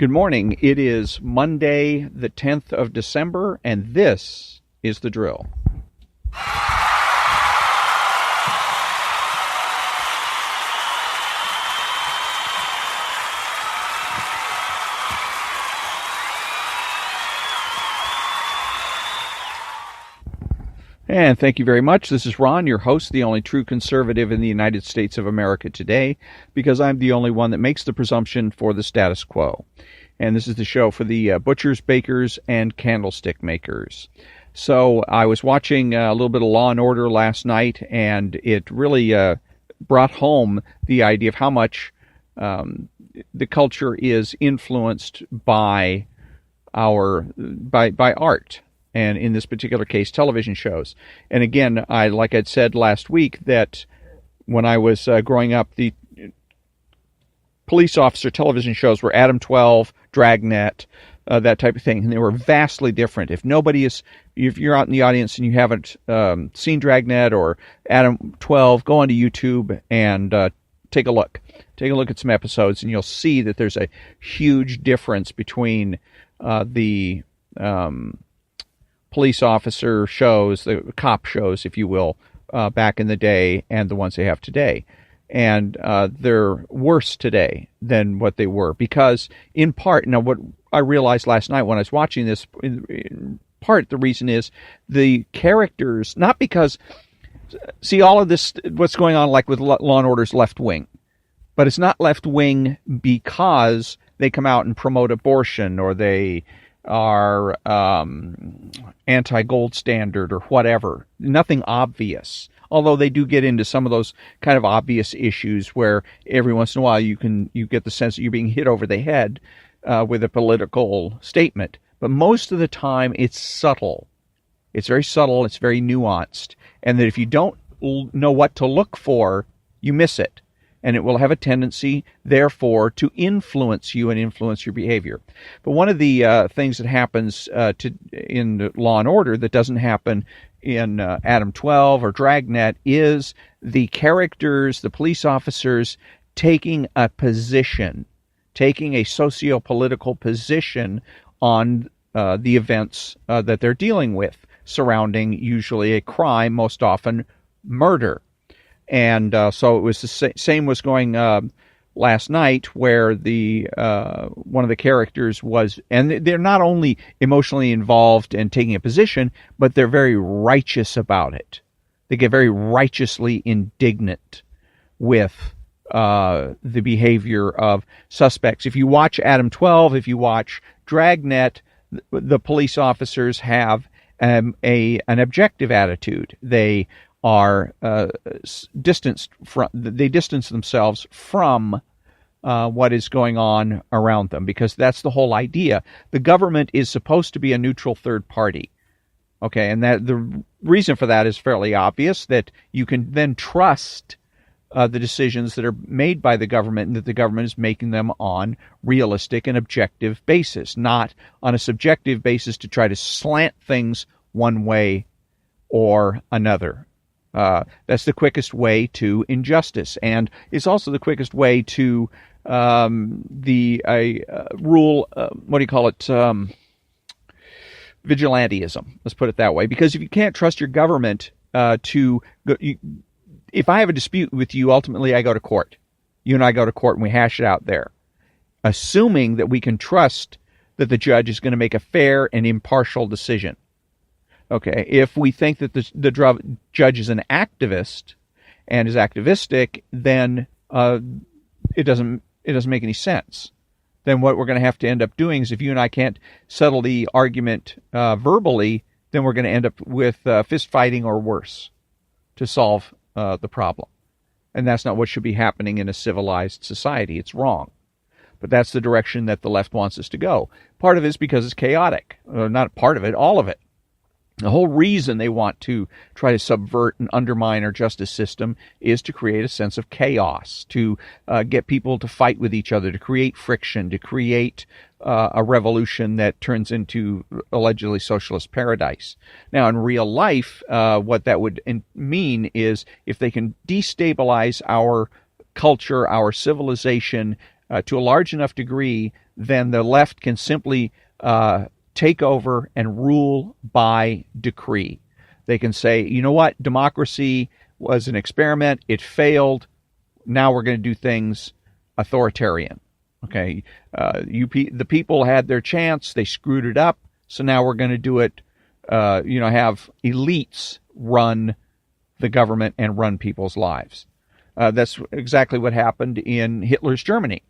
Good morning. It is Monday, the 10th of December, and this is The Drill. And thank you very much. This is Ron, your host, the only true conservative in the United States of America today, because I'm the only one that makes the presumption for the status quo. And this is the show for the butchers, bakers, and candlestick makers. So I was watching a little bit of Law and Order last night, and it really brought home the idea of how much the culture is influenced by by art. And in this particular case, television shows. And again, like I'd said last week, that when I was growing up, the police officer television shows were Adam 12, Dragnet, that type of thing, and they were vastly different. If you're out in the audience and you haven't seen Dragnet or Adam 12, go onto YouTube and take a look. Take a look at some episodes, and you'll see that there's a huge difference between the police officer shows, the cop shows, if you will, back in the day, and the ones they have today. And they're worse today than what they were, because in part, now what I realized last night when I was watching this, in part the reason is the characters, not because, see, all of this, what's going on like with Law and Order's left wing, but it's not left wing because they come out and promote abortion, or they are anti-gold standard, or whatever. Nothing obvious. Although they do get into some of those kind of obvious issues where every once in a while you get the sense that you're being hit over the head with a political statement. But most of the time it's subtle. It's very subtle. It's very nuanced. And that if you don't know what to look for, you miss it. And it will have a tendency, therefore, to influence you and influence your behavior. But one of the things that happens in Law and Order that doesn't happen in Adam 12 or Dragnet is the characters, the police officers, taking a position, taking a socio-political position on the events that they're dealing with, surrounding usually a crime, most often murder. And so it was the same was going last night, where the one of the characters was, and they're not only emotionally involved and taking a position, but they're very righteous about it. They get very righteously indignant with the behavior of suspects. If you watch Adam 12, if you watch Dragnet, the police officers have an objective attitude. They are distance themselves from what is going on around them, because that's the whole idea. The government is supposed to be a neutral third party. Okay, and that the reason for that is fairly obvious, that you can then trust the decisions that are made by the government, and that the government is making them on realistic and objective basis, not on a subjective basis to try to slant things one way or another. That's the quickest way to injustice, and it's also the quickest way to rule. What do you call it? Vigilantism. Let's put it that way. Because if you can't trust your government to go, if I have a dispute with you, ultimately I go to court. You and I go to court and we hash it out there, assuming that we can trust that the judge is going to make a fair and impartial decision. Okay, if we think that the judge is an activist and is activistic, then it doesn't make any sense. Then what we're going to have to end up doing is, if you and I can't settle the argument verbally, then we're going to end up with fist fighting or worse to solve the problem. And that's not what should be happening in a civilized society. It's wrong. But that's the direction that the left wants us to go. Part of it is because it's chaotic. Not part of it, all of it. The whole reason they want to try to subvert and undermine our justice system is to create a sense of chaos, to get people to fight with each other, to create friction, to create a revolution that turns into allegedly socialist paradise. Now, in real life, what that would mean is, if they can destabilize our culture, our civilization, to a large enough degree then the left can simply take over and rule by decree. They can say, you know what, democracy was an experiment, it failed, now we're going to do things authoritarian. Okay, the people had their chance, they screwed it up, so now we're going to do it, have elites run the government and run people's lives. That's exactly what happened in Hitler's Germany.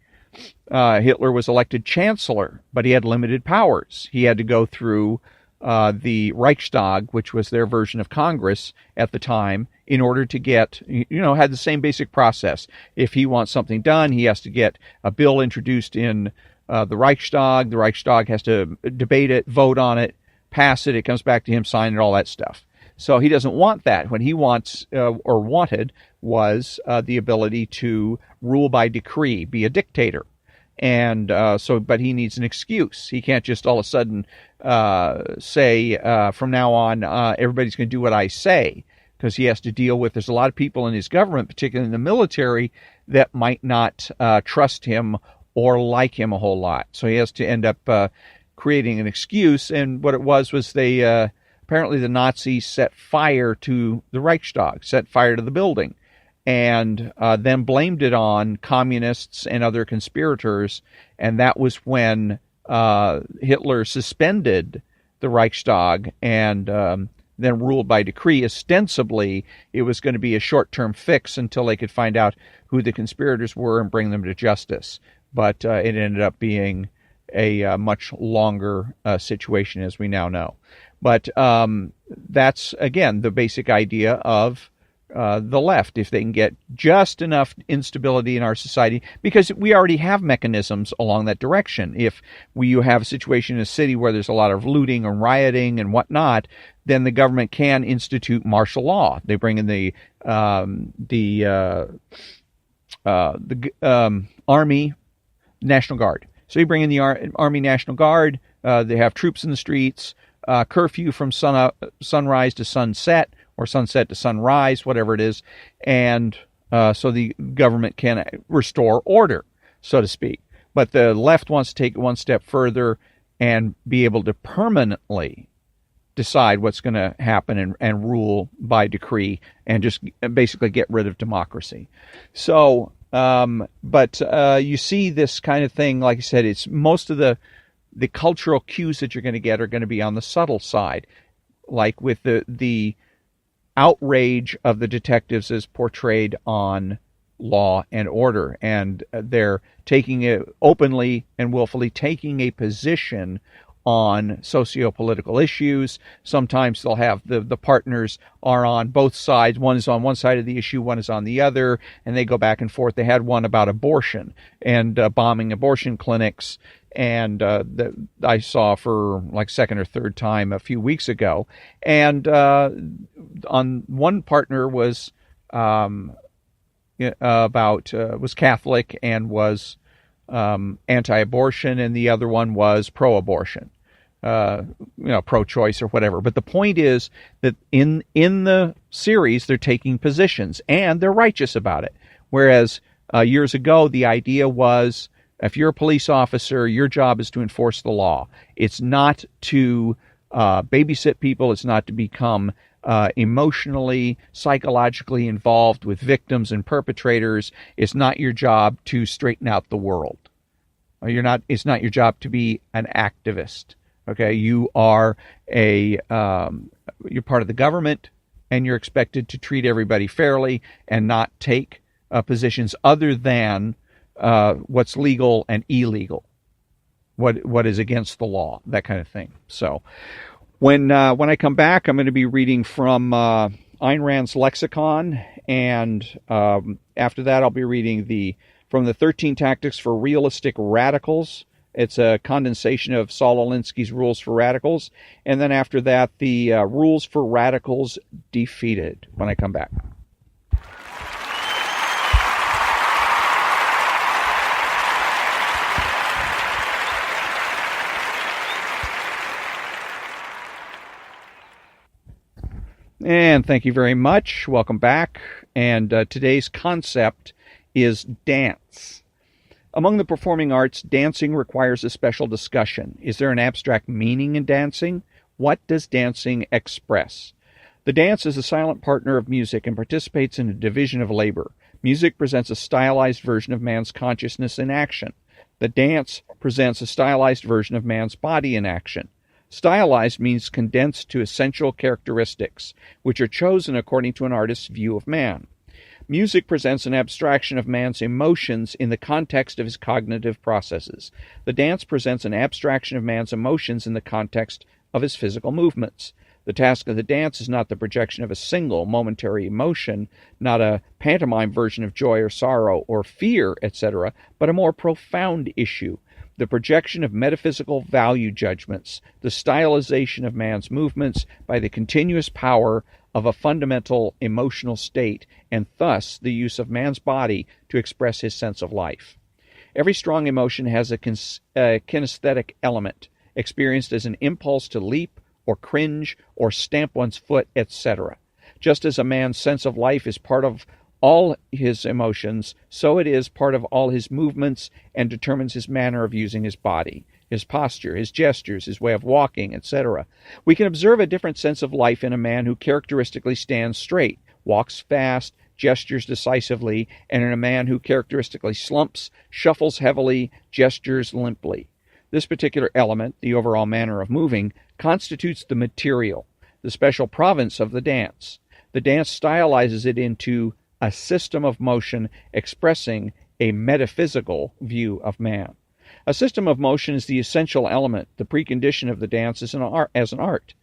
Hitler was elected chancellor, but he had limited powers. He had to go through the Reichstag, which was their version of Congress at the time, in order to get, had the same basic process. If he wants something done, he has to get a bill introduced in the Reichstag. The Reichstag has to debate it, vote on it, pass it. It comes back to him, sign it, all that stuff. So he doesn't want that. What he wants or wanted was the ability to rule by decree, be a dictator. And but he needs an excuse. He can't just all of a sudden say from now on everybody's going to do what I say, because he has to deal with, there's a lot of people in his government, particularly in the military, that might not trust him or like him a whole lot. So he has to end up creating an excuse. And what it was they apparently the Nazis set fire to the Reichstag, set fire to the building, and then blamed it on communists and other conspirators. And that was when Hitler suspended the Reichstag and then ruled by decree. Ostensibly, it was going to be a short-term fix until they could find out who the conspirators were and bring them to justice. But it ended up being a much longer situation, as we now know. But that's, again, the basic idea of the left. If they can get just enough instability in our society, because we already have mechanisms along that direction. If you have a situation in a city where there's a lot of looting and rioting and whatnot, then the government can institute martial law. They bring in the Army National Guard. So you bring in the Army National Guard. They have troops in the streets. Curfew from sunrise to sunset, or sunset to sunrise, whatever it is, and so the government can restore order, so to speak. But the left wants to take it one step further and be able to permanently decide what's going to happen and rule by decree and just basically get rid of democracy. So, but you see this kind of thing, like I said, it's most of the cultural cues that you're going to get are going to be on the subtle side, like with the outrage of the detectives is portrayed on Law and Order, and they're taking it openly and willfully taking a position on socio-political issues. Sometimes they'll have the partners are on both sides. One is on one side of the issue, one is on the other, and they go back and forth. They had one about abortion and bombing abortion clinics, and that I saw for like second or third time a few weeks ago. And on one partner was was Catholic and was anti-abortion, and the other one was pro-abortion, pro-choice or whatever. But the point is that in the series, they're taking positions, and they're righteous about it. Whereas years ago, the idea was, if you're a police officer, your job is to enforce the law. It's not to babysit people. It's not to become emotionally, psychologically involved with victims and perpetrators. It's not your job to straighten out the world. It's not your job to be an activist. Okay, you are you're part of the government, and you're expected to treat everybody fairly and not take positions other than what's legal and illegal, what is against the law, that kind of thing. So when I come back, I'm going to be reading from Ayn Rand's Lexicon, and after that I'll be reading from the 13 Tactics for Realistic Radicals. It's a condensation of Saul Alinsky's Rules for Radicals, and then after that the Rules for Radicals Defeated when I come back. And thank you very much. Welcome back. And today's concept is dance. Among the performing arts, dancing requires a special discussion. Is there an abstract meaning in dancing? What does dancing express? The dance is a silent partner of music and participates in a division of labor. Music presents a stylized version of man's consciousness in action. The dance presents a stylized version of man's body in action. Stylized means condensed to essential characteristics, which are chosen according to an artist's view of man. Music presents an abstraction of man's emotions in the context of his cognitive processes. The dance presents an abstraction of man's emotions in the context of his physical movements. The task of the dance is not the projection of a single momentary emotion, not a pantomime version of joy or sorrow or fear, etc., but a more profound issue, the projection of metaphysical value judgments, the stylization of man's movements by the continuous power of a fundamental emotional state, and thus the use of man's body to express his sense of life. Every strong emotion has a kinesthetic element, experienced as an impulse to leap, or cringe, or stamp one's foot, etc. Just as a man's sense of life is part of all his emotions, so it is part of all his movements and determines his manner of using his body, his posture, his gestures, his way of walking, etc. We can observe a different sense of life in a man who characteristically stands straight, walks fast, gestures decisively, and in a man who characteristically slumps, shuffles heavily, gestures limply. This particular element, the overall manner of moving, constitutes the material, the special province of the dance. The dance stylizes it into a system of motion expressing a metaphysical view of man. A system of motion is the essential element, the precondition of the dance as an art.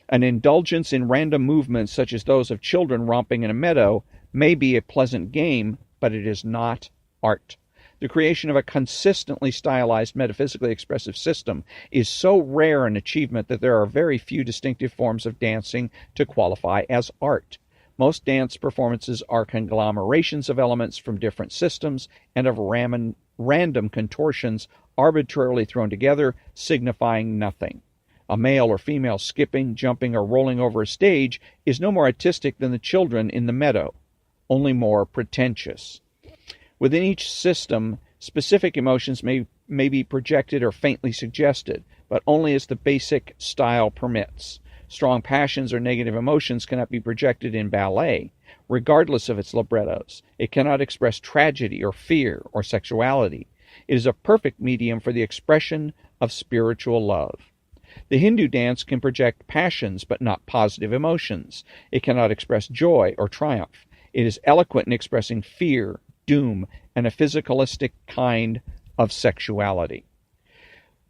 An indulgence in random movements such as those of children romping in a meadow may be a pleasant game, but it is not art. The creation of a consistently stylized, metaphysically expressive system is so rare an achievement that there are very few distinctive forms of dancing to qualify as art. Most dance performances are conglomerations of elements from different systems and of random contortions arbitrarily thrown together, signifying nothing. A male or female skipping, jumping, or rolling over a stage is no more artistic than the children in the meadow, only more pretentious. Within each system, specific emotions may be projected or faintly suggested, but only as the basic style permits. Strong passions or negative emotions cannot be projected in ballet, regardless of its librettos. It cannot express tragedy or fear or sexuality. It is a perfect medium for the expression of spiritual love. The Hindu dance can project passions but not positive emotions. It cannot express joy or triumph. It is eloquent in expressing fear, doom, and a physicalistic kind of sexuality.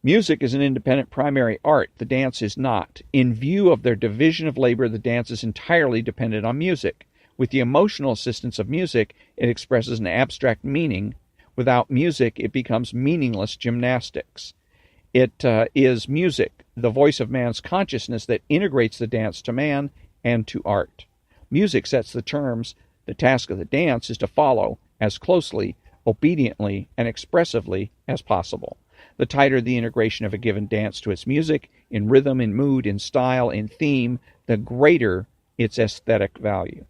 Music is an independent primary art. The dance is not. In view of their division of labor, the dance is entirely dependent on music. With the emotional assistance of music, it expresses an abstract meaning. Without music, it becomes meaningless gymnastics. It is music, the voice of man's consciousness, that integrates the dance to man and to art. Music sets the terms. The task of the dance is to follow as closely, obediently, and expressively as possible. The tighter the integration of a given dance to its music, in rhythm, in mood, in style, in theme, the greater its aesthetic value.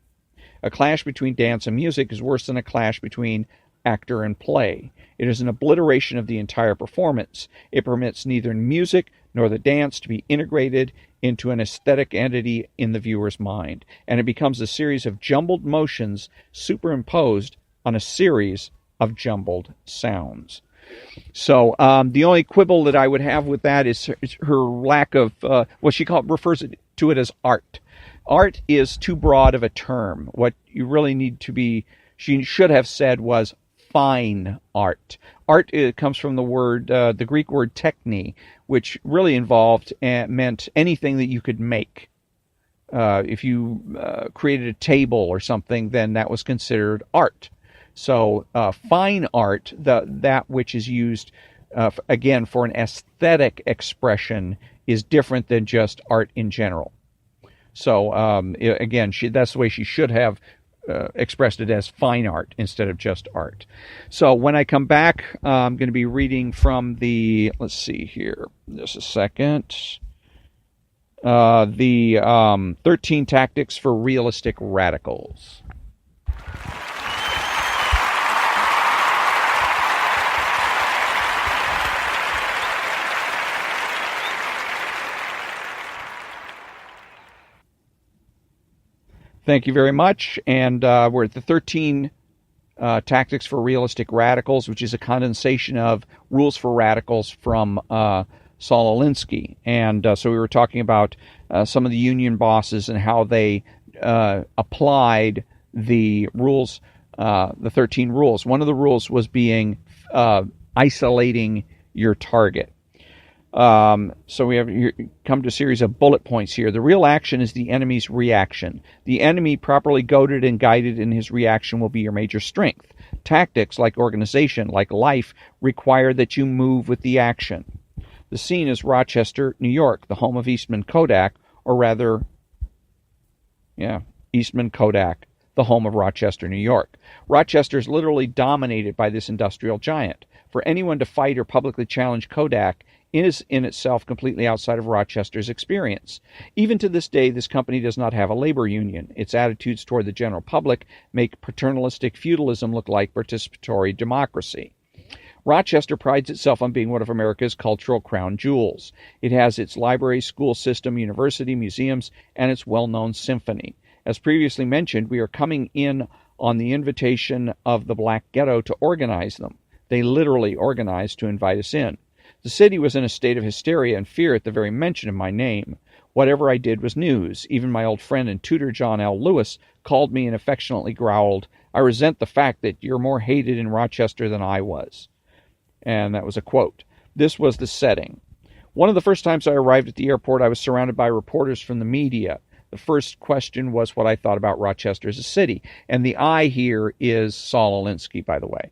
A clash between dance and music is worse than a clash between actor and play. It is an obliteration of the entire performance. It permits neither music nor the dance to be integrated into an aesthetic entity in the viewer's mind, and it becomes a series of jumbled motions superimposed on a series of jumbled sounds. So the only quibble that I would have with that is her lack of what she refers to it as art. Art is too broad of a term. What you really need to be, she should have said, was fine art. Art comes from the Greek word techne, which really meant anything that you could make. If you created a table or something, then that was considered art. So fine art, that which is used, again, for an aesthetic expression, is different than just art in general. So again, that's the way she should have expressed it, as fine art instead of just art. So when I come back, I'm going to be reading from let's see here, just a second, the 13 Tactics for Realistic Radicals. Thank you very much. And we're at the 13 Tactics for Realistic Radicals, which is a condensation of Rules for Radicals from Saul Alinsky. And so we were talking about some of the union bosses and how they applied the rules, the 13 rules. One of the rules was being isolating your target. So we have come to a series of bullet points here. The real action is the enemy's reaction. The enemy, properly goaded and guided in his reaction, will be your major strength. Tactics, like organization, like life, require that you move with the action. The scene is Rochester, New York, the home of Eastman Kodak, or rather, Eastman Kodak, the home of Rochester, New York. Rochester is literally dominated by this industrial giant. For anyone to fight or publicly challenge Kodak is in itself completely outside of Rochester's experience. Even to this day, this company does not have a labor union. Its attitudes toward the general public make paternalistic feudalism look like participatory democracy. Rochester prides itself on being one of America's cultural crown jewels. It has its library, school system, university, museums, and its well-known symphony. As previously mentioned, we are coming in on the invitation of the Black Ghetto to organize them. They literally organized to invite us in. The city was in a state of hysteria and fear at the very mention of my name. Whatever I did was news. Even my old friend and tutor John L. Lewis called me and affectionately growled, "I resent the fact that you're more hated in Rochester than I was." And that was a quote. This was the setting. One of the first times I arrived at the airport, I was surrounded by reporters from the media. The first question was what I thought about Rochester as a city. And the I here is Saul Alinsky, by the way.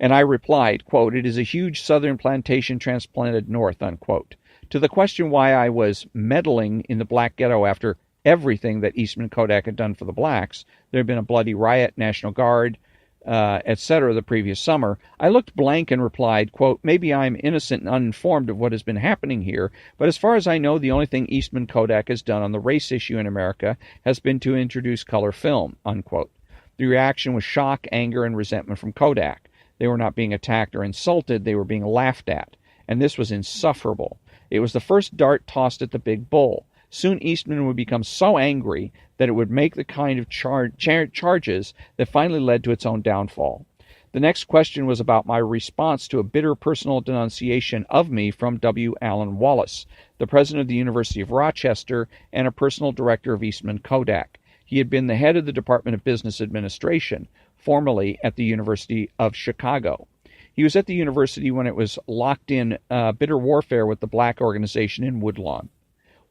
And I replied, quote, "It is a huge southern plantation transplanted north," unquote. To the question why I was meddling in the Black Ghetto after everything that Eastman Kodak had done for the blacks, there had been a bloody riot, National Guard, etc. the previous summer, I looked blank and replied, quote, "Maybe I'm innocent and uninformed of what has been happening here, but as far as I know, the only thing Eastman Kodak has done on the race issue in America has been to introduce color film," unquote. The reaction was shock, anger, and resentment from Kodak. They were not being attacked or insulted, they were being laughed at. And this was insufferable. It was the first dart tossed at the big bull. Soon Eastman would become so angry that it would make the kind of charges that finally led to its own downfall. The next question was about my response to a bitter personal denunciation of me from W. Allen Wallace, the president of the University of Rochester and a personal director of Eastman Kodak. He had been the head of the Department of Business Administration, formerly at the University of Chicago. He was at the university when it was locked in bitter warfare with the black organization in Woodlawn.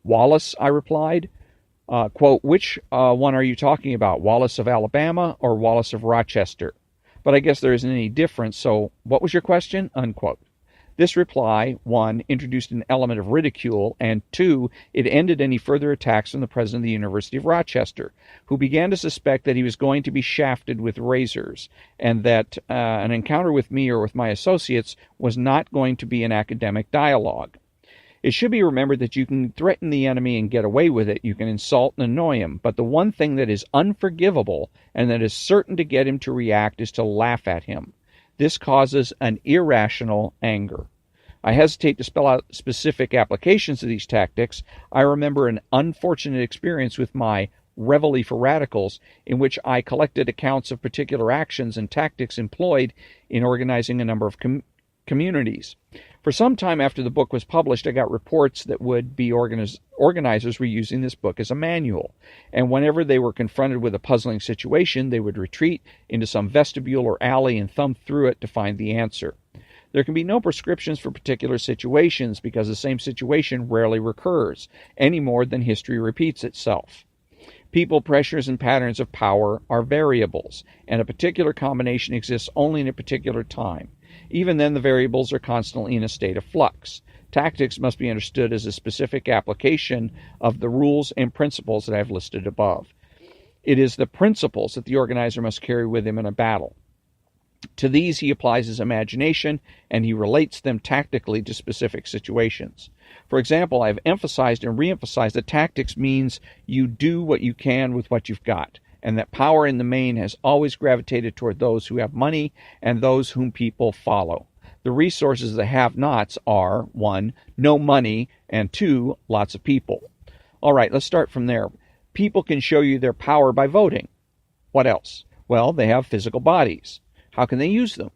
"Wallace," I replied. Quote, "Which one are you talking about, Wallace of Alabama or Wallace of Rochester? But I guess there isn't any difference, so what was your question?" Unquote. This reply, 1, introduced an element of ridicule, and 2, it ended any further attacks from the president of the University of Rochester, who began to suspect that he was going to be shafted with razors, and that an encounter with me or with my associates was not going to be an academic dialogue. It should be remembered that you can threaten the enemy and get away with it. You can insult and annoy him. But the one thing that is unforgivable and that is certain to get him to react is to laugh at him. This causes an irrational anger. I hesitate to spell out specific applications of these tactics. I remember an unfortunate experience with my Reveille for Radicals, in which I collected accounts of particular actions and tactics employed in organizing a number of communities. For some time after the book was published, I got reports that would-be organizers were using this book as a manual, and whenever they were confronted with a puzzling situation, they would retreat into some vestibule or alley and thumb through it to find the answer. There can be no prescriptions for particular situations because the same situation rarely recurs, any more than history repeats itself. People, pressures, and patterns of power are variables, and a particular combination exists only in a particular time. Even then, the variables are constantly in a state of flux. Tactics must be understood as a specific application of the rules and principles that I have listed above. It is the principles that the organizer must carry with him in a battle. To these he applies his imagination, and he relates them tactically to specific situations. For example, I have emphasized and re-emphasized that tactics means you do what you can with what you've got, and that power in the main has always gravitated toward those who have money and those whom people follow. The resources of the have-nots are, 1, no money, and 2, lots of people. All right, let's start from there. People can show you their power by voting. What else? Well, they have physical bodies. How can they use them?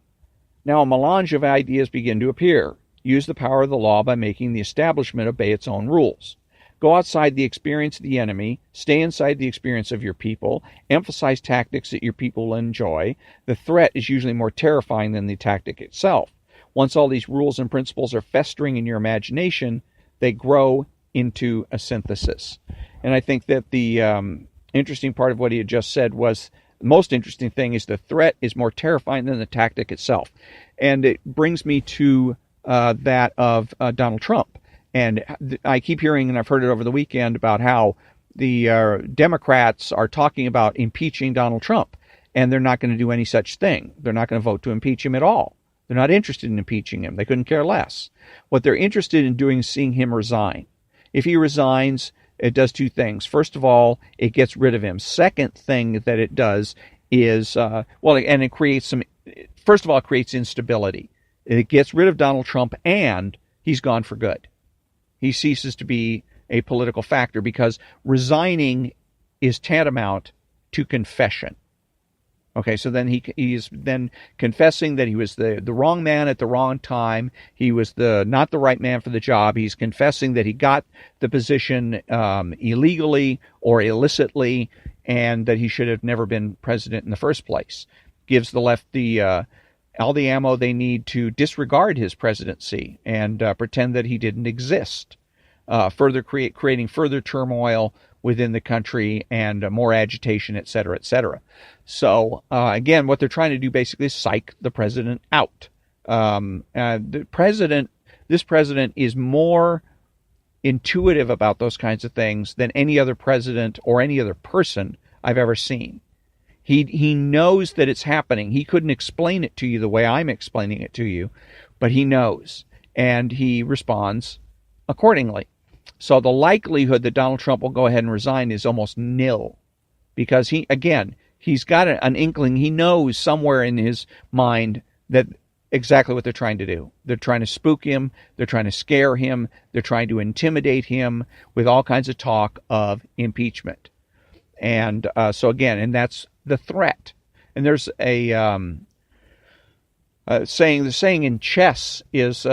Now a melange of ideas begin to appear. Use the power of the law by making the establishment obey its own rules. Go outside the experience of the enemy, stay inside the experience of your people, emphasize tactics that your people will enjoy. The threat is usually more terrifying than the tactic itself. Once all these rules and principles are festering in your imagination, they grow into a synthesis. And I think that the interesting part of what he had just said was, the most interesting thing is the threat is more terrifying than the tactic itself. And it brings me to that of Donald Trump. And I keep hearing, and I've heard it over the weekend, about how the Democrats are talking about impeaching Donald Trump. And they're not going to do any such thing. They're not going to vote to impeach him at all. They're not interested in impeaching him. They couldn't care less. What they're interested in doing is seeing him resign. If he resigns, it does two things. First of all, it gets rid of him. Second thing that it does is, it creates first of all, it creates instability. It gets rid of Donald Trump, and he's gone for good. He ceases to be a political factor, because resigning is tantamount to confession. Okay, so then he's then confessing that he was the wrong man at the wrong time. He was not the right man for the job. He's confessing that he got the position illegally or illicitly, and that he should have never been president in the first place. Gives the left all the ammo they need to disregard his presidency and pretend that he didn't exist. Creating further turmoil within the country and more agitation, et cetera, et cetera. So, again, what they're trying to do basically is psych the president out. This president is more intuitive about those kinds of things than any other president or any other person I've ever seen. He knows that it's happening. He couldn't explain it to you the way I'm explaining it to you, but he knows, and he responds accordingly. So the likelihood that Donald Trump will go ahead and resign is almost nil, because he's got an inkling. He knows somewhere in his mind that exactly what they're trying to do. They're trying to spook him. They're trying to scare him. They're trying to intimidate him with all kinds of talk of impeachment. And and that's the threat. And there's a saying. The saying in chess is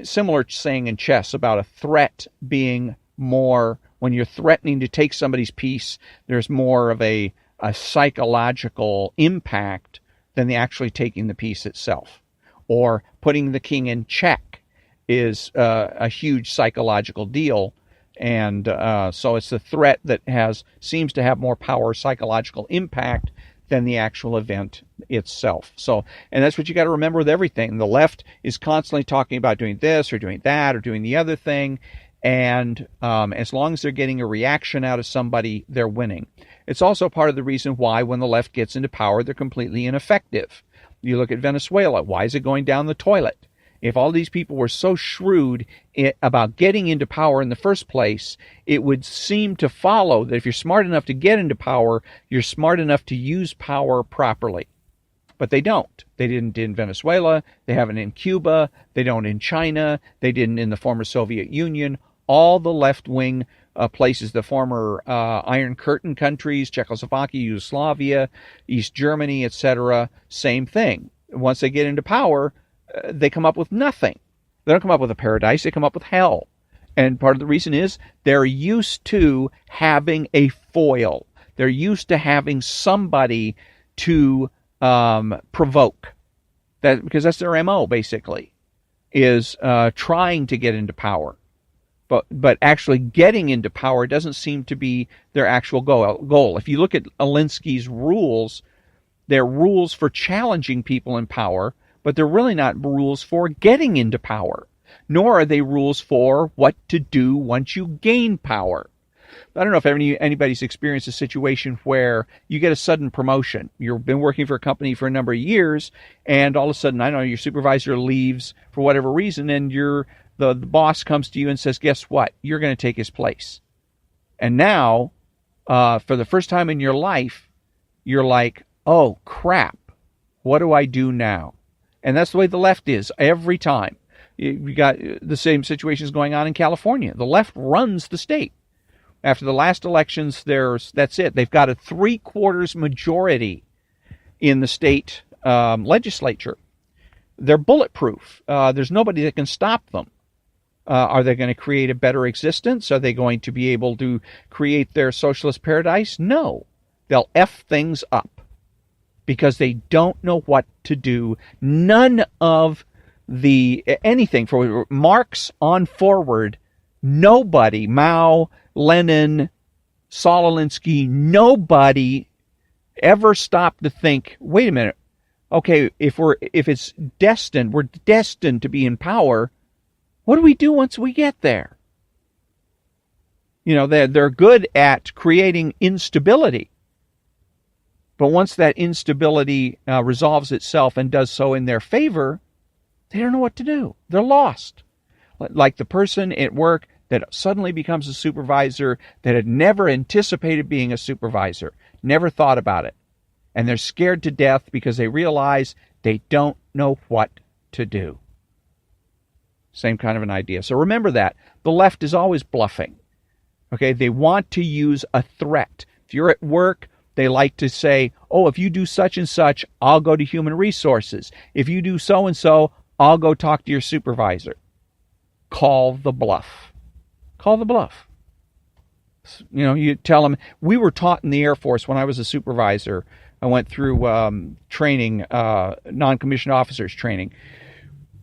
similar saying in chess about a threat being more, when you're threatening to take somebody's piece, there's more of a psychological impact than the actually taking the piece itself. Or putting the king in check is a huge psychological deal. And so it's the threat that seems to have more power, psychological impact, than the actual event itself. So, and that's what you got to remember with everything. The left is constantly talking about doing this or doing that or doing the other thing. And as long as they're getting a reaction out of somebody, they're winning. It's also part of the reason why when the left gets into power, they're completely ineffective. You look at Venezuela. Why is it going down the toilet? If all these people were so shrewd about getting into power in the first place, it would seem to follow that if you're smart enough to get into power, you're smart enough to use power properly. But they don't. They didn't in Venezuela. They haven't in Cuba. They don't in China. They didn't in the former Soviet Union. All the left-wing places, the former Iron Curtain countries, Czechoslovakia, Yugoslavia, East Germany, etc., same thing. Once they get into power, they come up with nothing. They don't come up with a paradise. They come up with hell. And part of the reason is they're used to having a foil. They're used to having somebody to provoke. Because that's their MO, basically, is trying to get into power. But actually getting into power doesn't seem to be their actual goal. If you look at Alinsky's rules, they're rules for challenging people in power, but they're really not rules for getting into power, nor are they rules for what to do once you gain power. I don't know if anybody's experienced a situation where you get a sudden promotion. You've been working for a company for a number of years, and all of a sudden, I don't know, your supervisor leaves for whatever reason, and the boss comes to you and says, guess what? You're going to take his place. And now, for the first time in your life, you're like, oh, crap. What do I do now? And that's the way the left is every time. You got the same situations going on in California. The left runs the state. After the last elections, that's it. They've got a 3/4 majority in the state legislature. They're bulletproof. There's nobody that can stop them. Are they going to create a better existence? Are they going to be able to create their socialist paradise? No. They'll F things up because they don't know what to do. None of anything from Marx on forward, nobody, Mao, Lenin, Saul Alinsky, nobody ever stopped to think, wait a minute, okay, if it's destined, we're destined to be in power, what do we do once we get there? You know, they're good at creating instability. But once that instability resolves itself and does so in their favor, they don't know what to do. They're lost. Like the person at work that suddenly becomes a supervisor that had never anticipated being a supervisor, never thought about it. And they're scared to death because they realize they don't know what to do. Same kind of an idea. So remember that. The left is always bluffing. Okay, they want to use a threat. If you're at work, they like to say, oh, if you do such and such, I'll go to human resources. If you do so and so, I'll go talk to your supervisor. Call the bluff. Call the bluff. You know, you tell them, we were taught in the Air Force when I was a supervisor. I went through training, non-commissioned officers training.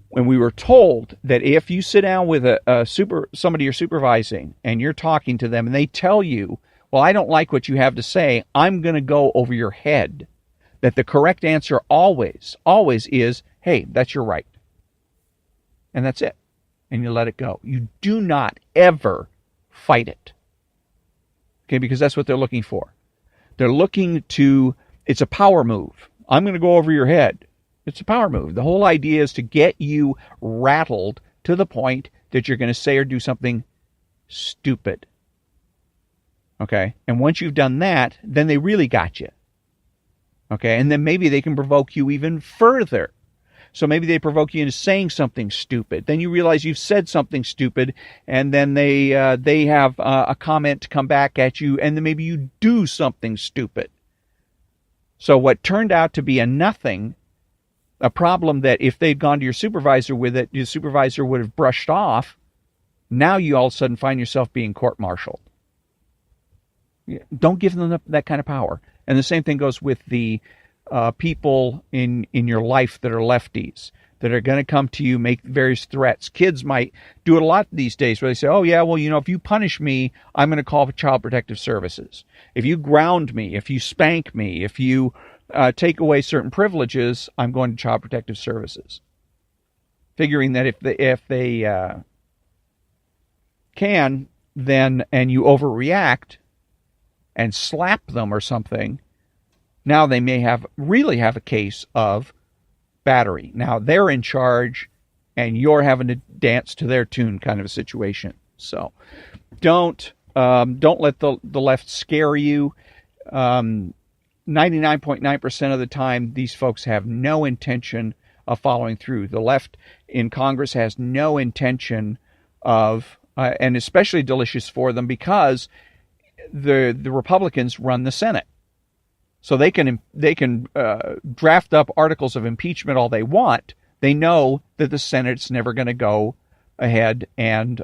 When we were told that if you sit down with somebody you're supervising and you're talking to them and they tell you, well, I don't like what you have to say, I'm going to go over your head, that the correct answer always is, hey, that's your right. And that's it. And you let it go. You do not ever fight it. Okay, because that's what they're looking for. They're looking to, it's a power move. I'm going to go over your head. It's a power move. The whole idea is to get you rattled to the point that you're going to say or do something stupid. Okay? And once you've done that, then they really got you. Okay? And then maybe they can provoke you even further. So maybe they provoke you into saying something stupid. Then you realize you've said something stupid, and then they have a comment to come back at you, and then maybe you do something stupid. So what turned out to be a nothing, a problem that if they'd gone to your supervisor with it, your supervisor would have brushed off, now you all of a sudden find yourself being court-martialed. Don't give them that kind of power. And the same thing goes with the people in your life that are lefties, that are going to come to you, make various threats. Kids might do it a lot these days where they say, oh, yeah, well, you know, if you punish me, I'm going to call for Child Protective Services. If you ground me, if you spank me, if you take away certain privileges, I'm going to Child Protective Services. Figuring that if they can, then, and you overreact and slap them or something, now they may really have a case of battery. Now they're in charge and you're having to dance to their tune kind of a situation. So don't let the left scare you. 99.9% of the time, these folks have no intention of following through. The left in Congress has no intention of, and especially delicious for them because the Republicans run the Senate. So they can draft up articles of impeachment all they want. They know that the Senate's never going to go ahead and,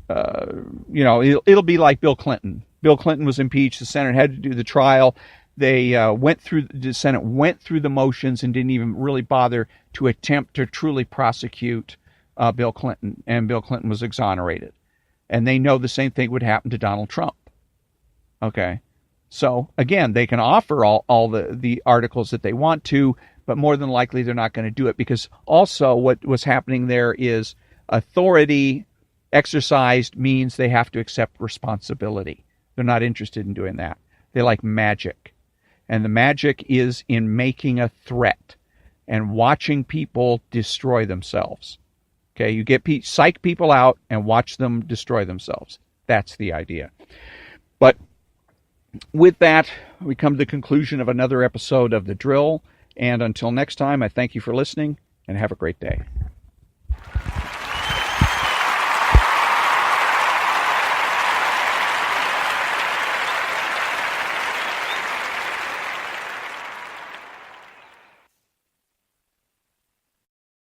it'll be like Bill Clinton. Bill Clinton was impeached. The Senate had to do the trial. The Senate went through the motions and didn't even really bother to attempt to truly prosecute Bill Clinton. And Bill Clinton was exonerated. And they know the same thing would happen to Donald Trump. Okay. So, again, they can offer all the articles that they want to, but more than likely they're not going to do it because also what was happening there is authority exercised means they have to accept responsibility. They're not interested in doing that. They like magic. And the magic is in making a threat and watching people destroy themselves. Okay, you psych people out and watch them destroy themselves. That's the idea. But with that, we come to the conclusion of another episode of The Drill. And until next time, I thank you for listening and have a great day.